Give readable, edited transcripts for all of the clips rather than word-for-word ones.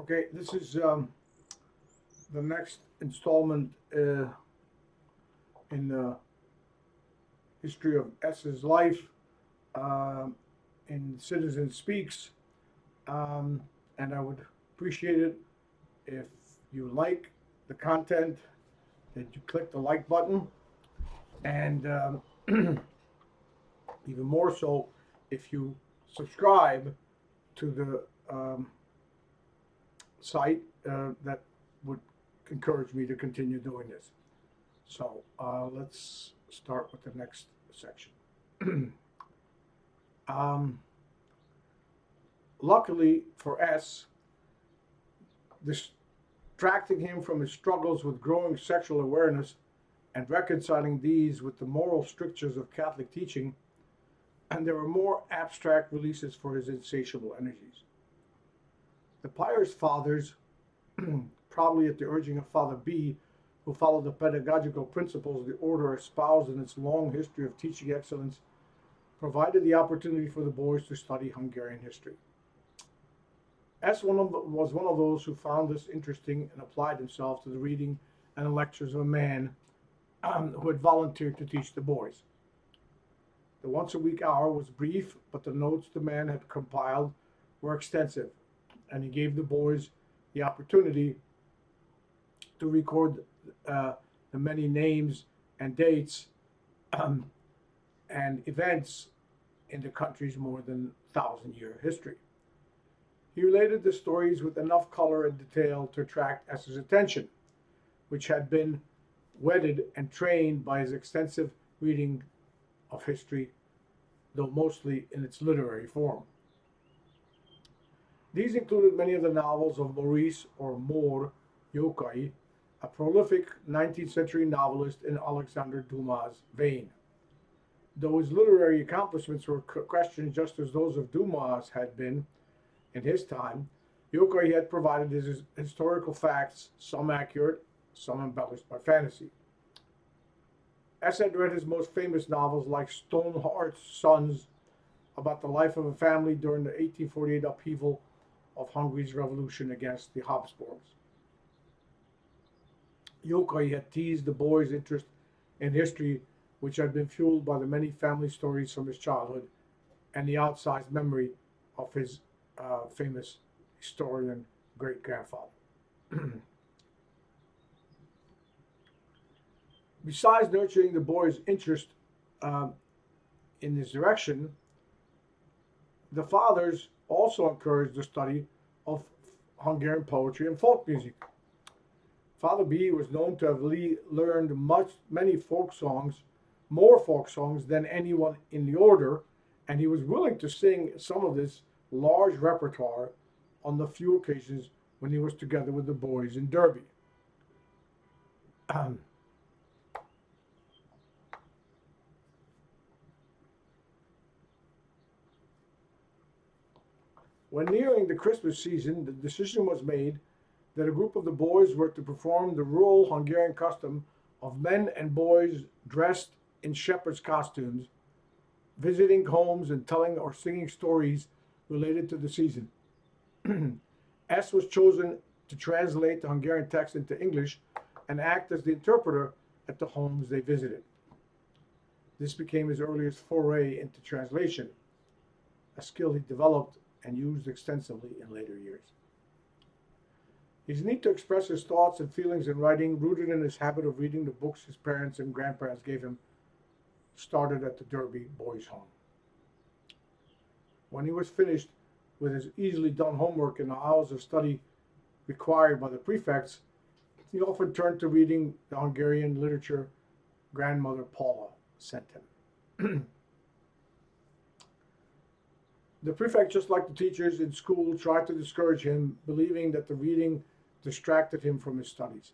Okay, this is the next installment in the history of S's life um, in Citizen Speaks, um, and I would appreciate it if you like the content, that you click the like button, and even more so if you subscribe to the site. That would encourage me to continue doing this. So let's start with the next section. um, Luckily for S, distracting him from his struggles with growing sexual awareness and reconciling these with the moral strictures of Catholic teaching, and there were more abstract releases for his insatiable energies. The Pious Fathers, probably at the urging of Father B, who followed the pedagogical principles the order espoused in its long history of teaching excellence, provided the opportunity for the boys to study Hungarian history. Was one of those who found this interesting and applied himself to the reading and the lectures of a man who had volunteered to teach the boys. The once a week hour was brief, but the notes the man had compiled were extensive, and he gave the boys the opportunity to record the many names and dates um, and events in the country's more than 1,000 year history. He related the stories with enough color and detail to attract Esther's attention, which had been whetted and trained by his extensive reading of history, though mostly in its literary form. These included many of the novels of Maurice or Mór Jókai, a prolific 19th century novelist in Alexander Dumas' vein. Though his literary accomplishments were questioned just as those of Dumas had been in his time, Jókai had provided his historical facts, some accurate, some embellished by fantasy. S had read his most famous novels like Stoneheart's Sons, about the life of a family during the 1848 upheaval of Hungary's revolution against the Habsburgs. Jókai had teased the boy's interest in history, which had been fueled by the many family stories from his childhood and the outsized memory of his famous historian great grandfather. Besides nurturing the boy's interest uh, in this direction, the fathers also encouraged the study of Hungarian poetry and folk music. Father B was known to have learned many folk songs, more folk songs than anyone in the order, and he was willing to sing some of this large repertoire on the few occasions when he was together with the boys in Derby. When nearing the Christmas season, the decision was made that a group of the boys were to perform the rural Hungarian custom of men and boys dressed in shepherds' costumes, visiting homes and telling or singing stories related to the season. S was chosen to translate the Hungarian text into English and act as the interpreter at the homes they visited. This became his earliest foray into translation, a skill he developed and used extensively in later years. His need to express his thoughts and feelings in writing, rooted in his habit of reading the books his parents and grandparents gave him, started at the Derby Boys' Home. When he was finished with his easily done homework in the hours of study required by the prefects, he often turned to reading the Hungarian literature grandmother Paula sent him. The prefect, just like the teachers in school, tried to discourage him, believing that the reading distracted him from his studies.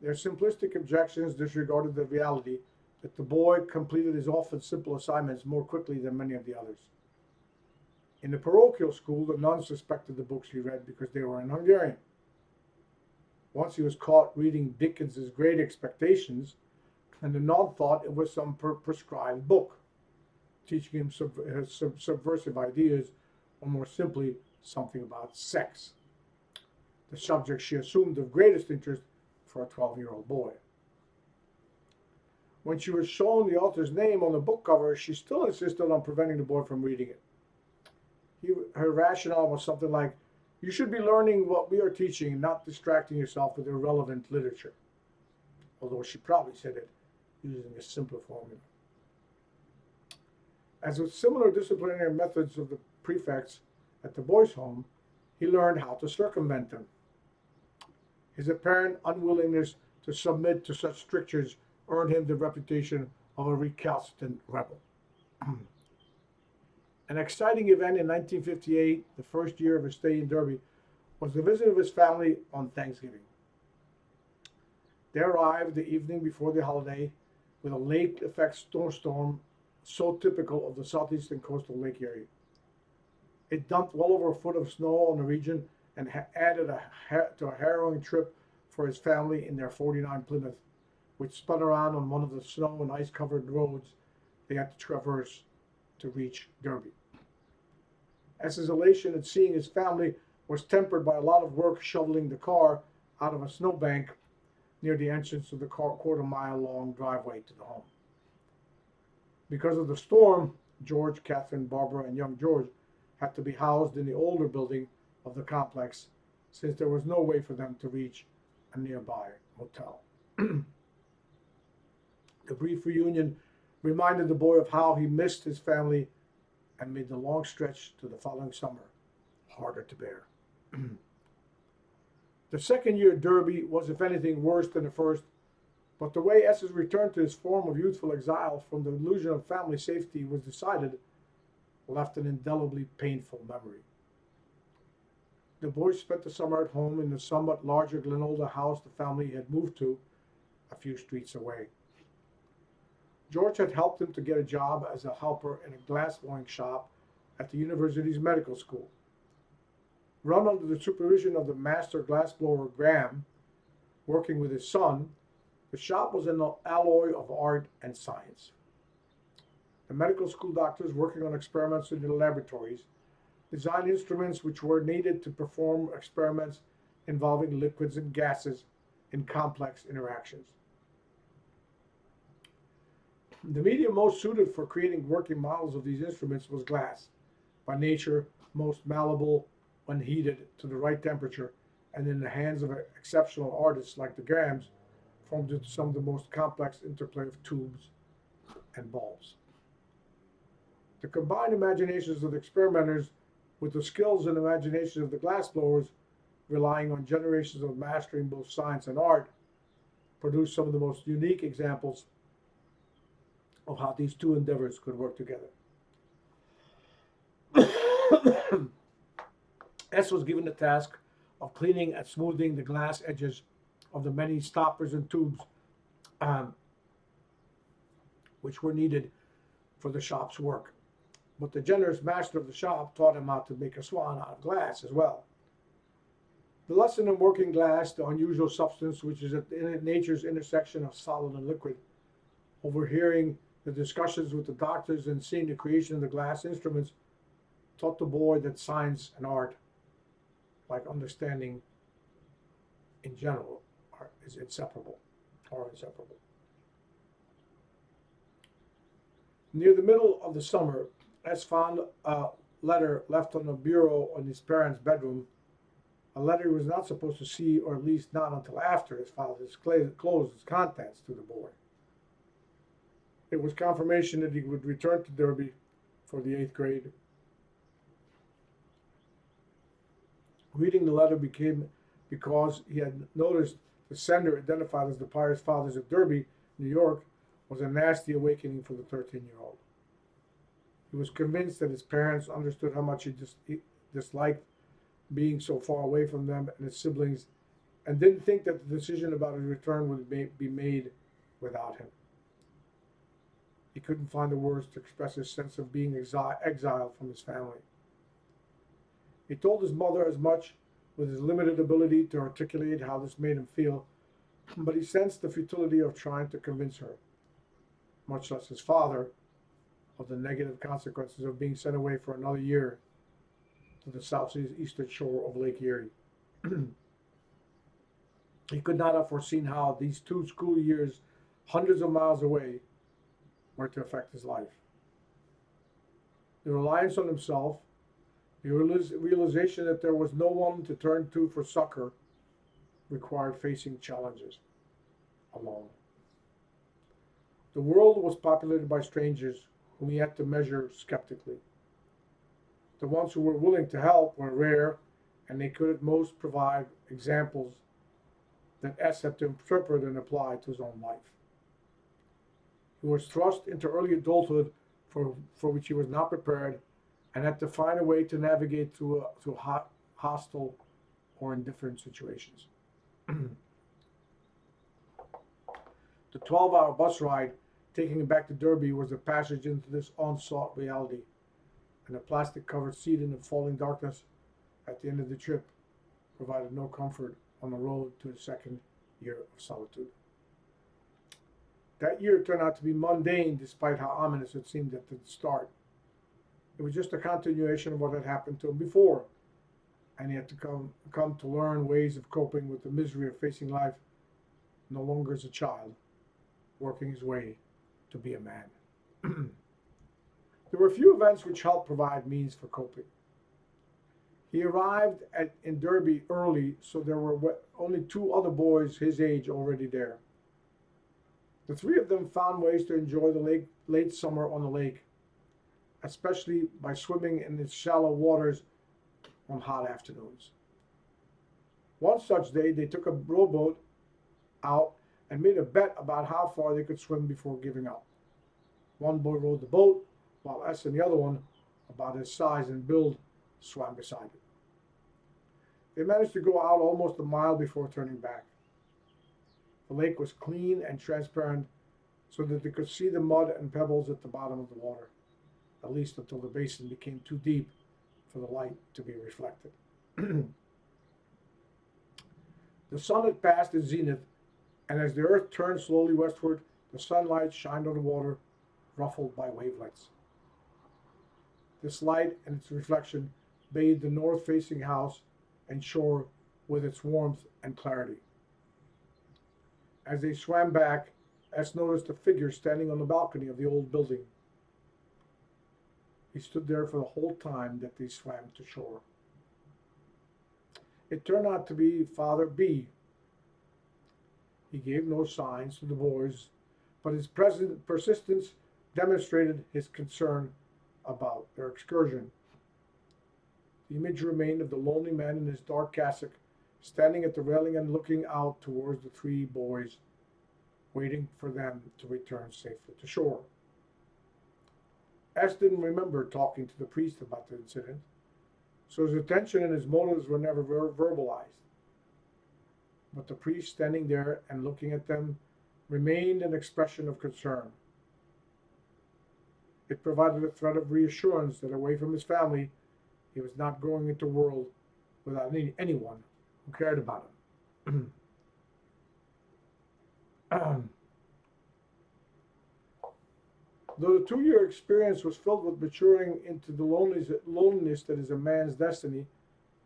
Their simplistic objections disregarded the reality that the boy completed his often simple assignments more quickly than many of the others. In the parochial school, the nuns suspected the books he read because they were in Hungarian. Once he was caught reading Dickens's Great Expectations, and the nun thought it was some prescribed book, teaching him subversive ideas, or more simply, something about sex. the subject she assumed of greatest interest for a 12-year-old boy. When she was shown the author's name on the book cover, she still insisted on preventing the boy from reading it. Her rationale was something like, "You should be learning what we are teaching and not distracting yourself with irrelevant literature." Although she probably said it using a simpler formula. As with similar disciplinary methods of the prefects at the boys' home, he learned how to circumvent them. His apparent unwillingness to submit to such strictures earned him the reputation of a recalcitrant rebel. An exciting event in 1958, the first year of his stay in Derby, was the visit of his family on Thanksgiving. They arrived the evening before the holiday with a lake-effect snowstorm so typical of the southeastern coastal Lake Erie. It dumped well over a foot of snow on the region and added to a harrowing trip for his family in their '49 Plymouth, which spun around on one of the snow and ice-covered roads they had to traverse to reach Derby. As his elation at seeing his family was tempered by a lot of work shoveling the car out of a snowbank near the entrance of the quarter-mile-long driveway to the home. Because of the storm, George, Catherine, Barbara, and young George had to be housed in the older building of the complex, since there was no way for them to reach a nearby motel. The brief reunion reminded the boy of how he missed his family and made the long stretch to the following summer harder to bear. The second year at Derby was, if anything, worse than the first, but the way Esses returned to his form of youthful exile from the illusion of family safety was decided, left an indelibly painful memory. The boys spent the summer at home in the somewhat larger Glenolda house the family had moved to a few streets away. George had helped him to get a job as a helper in a glass-blowing shop at the university's medical school. Run under the supervision of the master glassblower Graham, working with his son, the shop was an alloy of art and science. The medical school doctors, working on experiments in the laboratories, designed instruments which were needed to perform experiments involving liquids and gases in complex interactions. The medium most suited for creating working models of these instruments was glass, by nature most malleable when heated to the right temperature, and in the hands of exceptional artists like the Grahams, formed into some of the most complex interplay of tubes and bulbs. The combined imaginations of the experimenters with the skills and imagination of the glassblowers, relying on generations of mastering both science and art, produced some of the most unique examples of how these two endeavors could work together. S was given the task of cleaning and smoothing the glass edges of the many stoppers and tubes which were needed for the shop's work. But the generous master of the shop taught him how to make a swan out of glass as well. The lesson in working glass, the unusual substance which is at nature's intersection of solid and liquid, overhearing the discussions with the doctors and seeing the creation of the glass instruments, taught the boy that science and art, like understanding in general, are inseparable. Near the middle of the summer, S found a letter left on the bureau in his parents' bedroom, a letter he was not supposed to see, or at least not until after his father disclosed its contents to the boy. It was confirmation that he would return to Derby for the 8th grade. Reading the letter became because he had noticed the sender, identified as the Pious Fathers of Derby, New York, was a nasty awakening for the 13-year-old. He was convinced that his parents understood how much he disliked being so far away from them and his siblings, and didn't think that the decision about his return would be made without him. He couldn't find the words to express his sense of being exiled from his family. He told his mother as much, with his limited ability to articulate how this made him feel, but he sensed the futility of trying to convince her, much less his father, of the negative consequences of being sent away for another year to the southeastern shore of Lake Erie. He could not have foreseen how these 2 school years, hundreds of miles away, were to affect his life. The reliance on himself, the realization that there was no one to turn to for succor, required facing challenges alone. The world was populated by strangers whom he had to measure skeptically. The ones who were willing to help were rare, and they could at most provide examples that S had to interpret and apply to his own life. He was thrust into early adulthood for which he was not prepared and had to find a way to navigate through hostile or indifferent situations. The 12-hour bus ride taking him back to Derby was a passage into this unsought reality, and the plastic-covered seat in the falling darkness at the end of the trip provided no comfort on the road to his second year of solitude. That year turned out to be mundane despite how ominous it seemed at the start. It was just a continuation of what had happened to him before, and he had to come to learn ways of coping with the misery of facing life no longer as a child, working his way to be a man. There were a few events which helped provide means for coping. He arrived in Derby early, so there were only 2 other boys his age already there. The 3 of them found ways to enjoy the late summer on the lake, especially by swimming in its shallow waters on hot afternoons. One such day, they took a rowboat out and made a bet about how far they could swim before giving up. One boy rowed the boat, while S and the other one, about his size and build, swam beside it. They managed to go out almost a mile before turning back. The lake was clean and transparent, so that they could see the mud and pebbles at the bottom of the water, at least until the basin became too deep for the light to be reflected. The sun had passed its zenith, and as the earth turned slowly westward, the sunlight shined on the water, ruffled by wavelets. This light and its reflection bathed the north-facing house and shore with its warmth and clarity. As they swam back, S noticed a figure standing on the balcony of the old building. He stood there for the whole time that they swam to shore. It turned out to be Father B. He gave no signs to the boys, but his persistence demonstrated his concern about their excursion. The image remained of the lonely man in his dark cassock, standing at the railing and looking out towards the 3 boys, waiting for them to return safely to shore. S didn't remember talking to the priest about the incident, so his attention and his motives were never verbalized. But the priest standing there and looking at them remained an expression of concern. It provided a thread of reassurance that away from his family, he was not going into the world without anyone who cared about him. Though the 2-year experience was filled with maturing into the loneliness that is a man's destiny,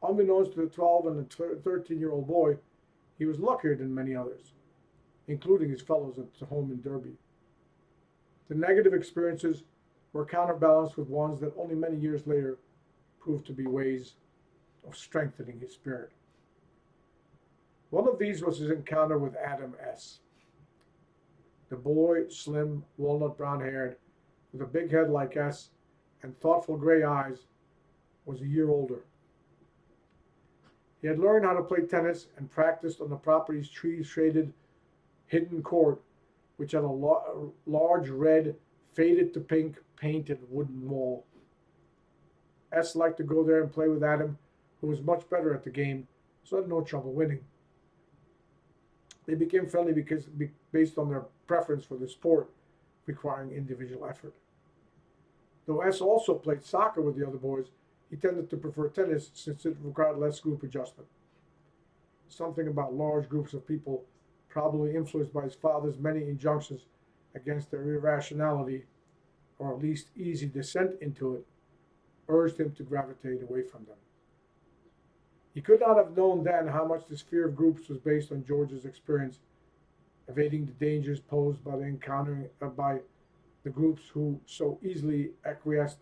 unbeknownst to the 12 and the 13-year-old boy, he was luckier than many others, including his fellows at home in Derby. The negative experiences were counterbalanced with ones that only many years later proved to be ways of strengthening his spirit. One of these was his encounter with Adam S. The boy, slim, walnut brown haired, with a big head like S and thoughtful gray eyes, was a year older. He had learned how to play tennis and practiced on the property's tree-shaded hidden court, which had a large red, faded to pink, painted wooden wall. S liked to go there and play with Adam, who was much better at the game, so had no trouble winning. They became friendly based on their preference for the sport, requiring individual effort. Though S also played soccer with the other boys, he tended to prefer tennis since it required less group adjustment. Something about large groups of people, probably influenced by his father's many injunctions against their irrationality, or at least easy descent into it, urged him to gravitate away from them. He could not have known then how much this fear of groups was based on George's experience evading the dangers posed by by the groups who so easily acquiesced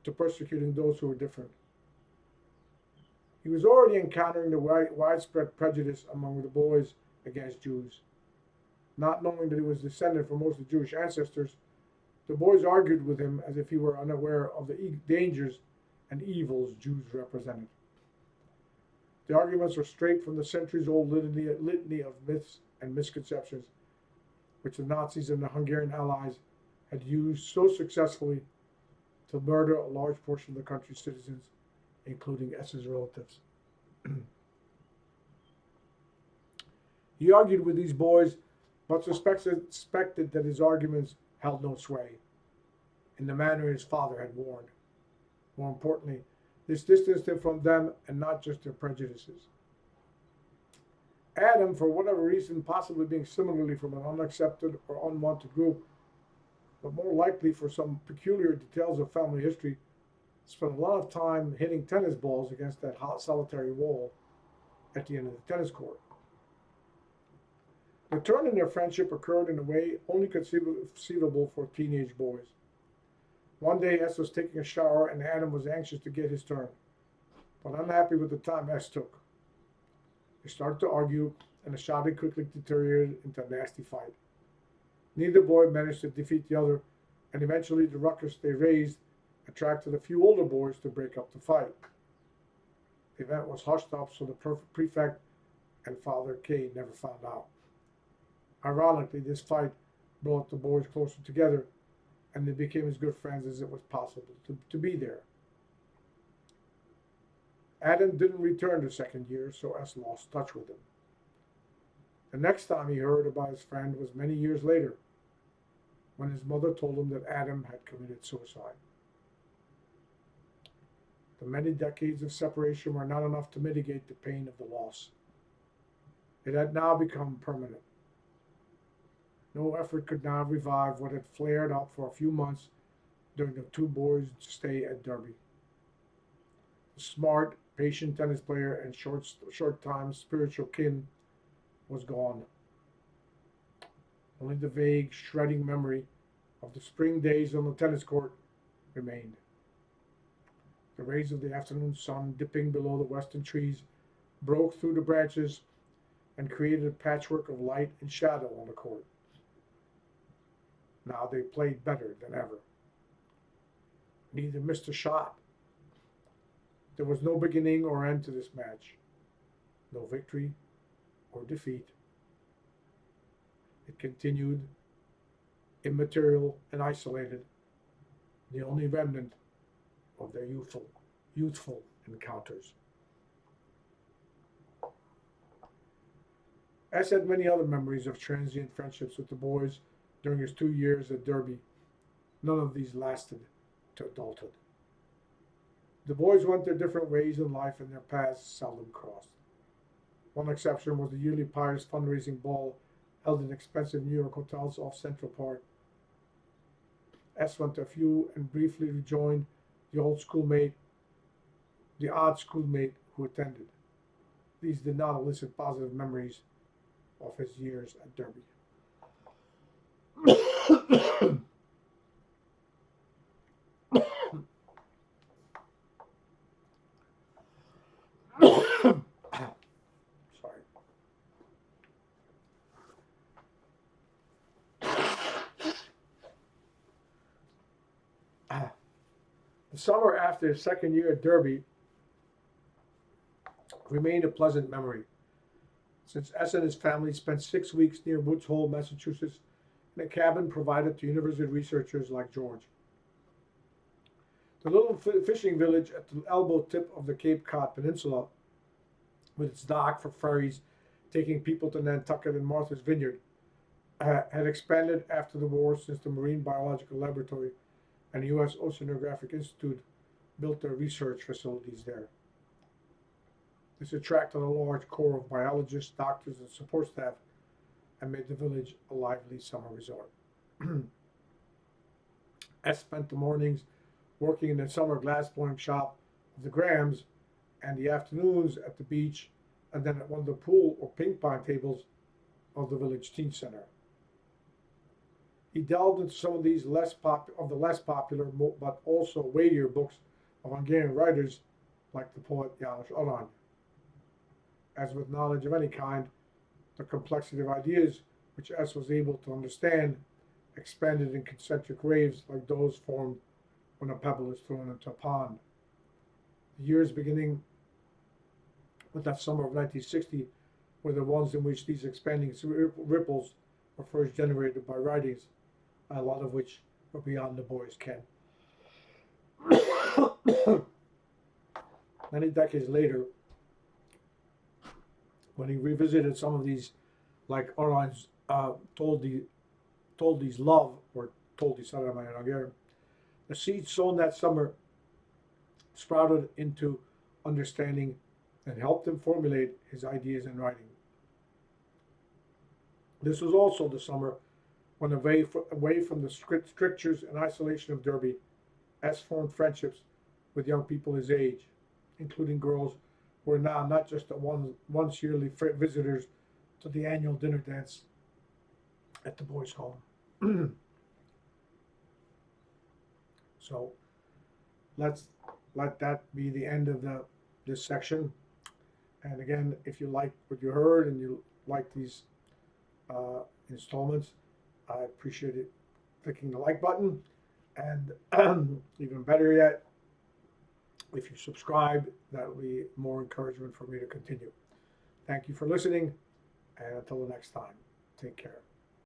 to persecuting those who were different. He was already encountering the widespread prejudice among the boys against Jews. Not knowing that he was descended from mostly Jewish ancestors, the boys argued with him as if he were unaware of the dangers and evils Jews represented. The arguments were straight from the centuries-old litany of myths and misconceptions which the Nazis and the Hungarian allies had used so successfully to murder a large portion of the country's citizens, including Esse's relatives. He argued with these boys, but suspected that his arguments held no sway, in the manner his father had warned. More importantly, this distanced him from them and not just their prejudices. Adam, for whatever reason, possibly being similarly from an unaccepted or unwanted group, but more likely for some peculiar details of family history, spent a lot of time hitting tennis balls against that hot solitary wall at the end of the tennis court. The turn in their friendship occurred in a way only conceivable for teenage boys. One day, S was taking a shower and Adam was anxious to get his turn, but unhappy with the time S took. They started to argue, and the shouting quickly deteriorated into a nasty fight. Neither boy managed to defeat the other, and eventually the ruckus they raised attracted a few older boys to break up the fight. The event was hushed up so the prefect and Father K never found out. Ironically, this fight brought the boys closer together, and they became as good friends as it was possible to be there. Adam didn't return the second year, so S lost touch with him. The next time he heard about his friend was many years later, when his mother told him that Adam had committed suicide. The many decades of separation were not enough to mitigate the pain of the loss. It had now become permanent. No effort could now revive what had flared up for a few months during the two boys' stay at Derby. The smart, patient tennis player and short-time spiritual kin was gone. Only the vague, shredding memory of the spring days on the tennis court remained. The rays of the afternoon sun dipping below the western trees broke through the branches and created a patchwork of light and shadow on the court. Now they played better than ever. Neither missed a shot. There was no beginning or end to this match. No victory or defeat. It continued, immaterial and isolated, the only remnant of their youthful encounters. S had many other memories of transient friendships with the boys during his 2 years at Derby. None of these lasted to adulthood. The boys went their different ways in life and their paths seldom crossed. One exception was the yearly Pious fundraising ball held in expensive New York hotels off Central Park. S went to a few and briefly rejoined the odd schoolmate who attended. These did not elicit positive memories of his years at Derby. Sorry. The summer after his second year at Derby remained a pleasant memory, since S and his family spent 6 weeks near Woods Hole, Massachusetts, in a cabin provided to university researchers like George. The little fishing village at the elbow tip of the Cape Cod Peninsula, with its dock for ferries taking people to Nantucket and Martha's Vineyard, had expanded after the war since the Marine Biological Laboratory and the U.S. Oceanographic Institute built their research facilities there. This attracted a large corps of biologists, doctors, and support staff and made the village a lively summer resort. S spent the mornings working in the summer glassblowing shop of the Grahams and the afternoons at the beach, and then at one of the pool or ping pong tables of the village teen center. He delved into some of these less popular but also weightier books of Hungarian writers like the poet János Arany. As with knowledge of any kind, the complexity of ideas which S was able to understand expanded in concentric waves like those formed when a pebble is thrown into a pond. The years beginning with that summer of 1960 were the ones in which these expanding ripples were first generated by writings, a lot of which were beyond the boy's ken. Many decades later, when he revisited some of these, like Arany's Toldi's love, or Toldi Sarama in Hungarian, the seeds sown that summer sprouted into understanding and helped him formulate his ideas in writing. This was also the summer when, away from the strictures and isolation of Derby, S formed friendships with young people his age, including girls who were now not just the once yearly visitors to the annual dinner dance at the boys' home. So let's let that be the end of this section. And again, if you like what you heard and you like these installments, I appreciate it clicking the like button. And even better yet, if you subscribe, that will be more encouragement for me to continue. Thank you for listening, and until the next time, take care.